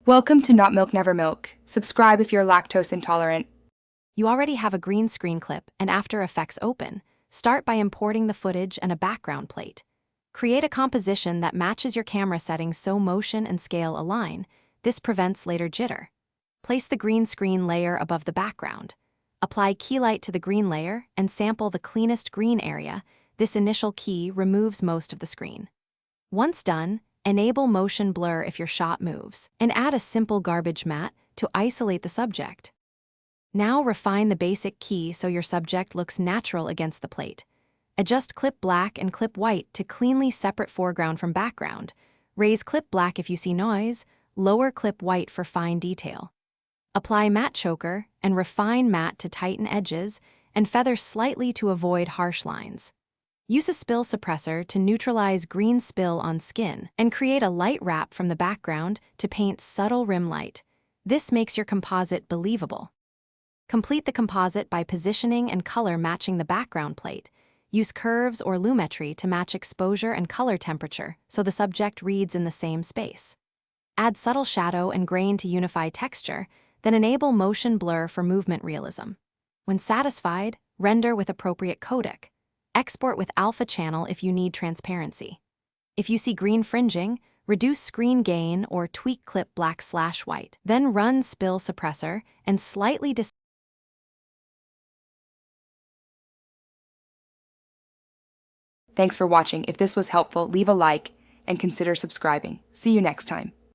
Welcome to Not Milk Never Milk. Subscribe if you're lactose intolerant. You already have a green screen clip and After Effects open. Start by importing the footage and a background plate. Create a composition that matches your camera settings so motion and scale align. This prevents later jitter. Place the green screen layer above the background. Apply key light to the green layer and sample the cleanest green area. This initial key removes most of the screen. Once done, enable motion blur if your shot moves, and add a simple garbage matte to isolate the subject. Now refine the basic key so your subject looks natural against the plate. Adjust clip black and clip white to cleanly separate foreground from background. Raise clip black if you see noise, lower clip white for fine detail. Apply matte choker and refine matte to tighten edges and feather slightly to avoid harsh lines. Use a spill suppressor to neutralize green spill on skin and create a light wrap from the background to paint subtle rim light. This makes your composite believable. Complete the composite by positioning and color matching the background plate. Use curves or lumetri to match exposure and color temperature so the subject reads in the same space. Add subtle shadow and grain to unify texture, then enable motion blur for movement realism. When satisfied, render with appropriate codec. Export with alpha channel if you need transparency. If you see green fringing, reduce screen gain or tweak clip black/white. Then run spill suppressor and slightly Thanks for watching. If this was helpful, leave a like and consider subscribing. See you next time.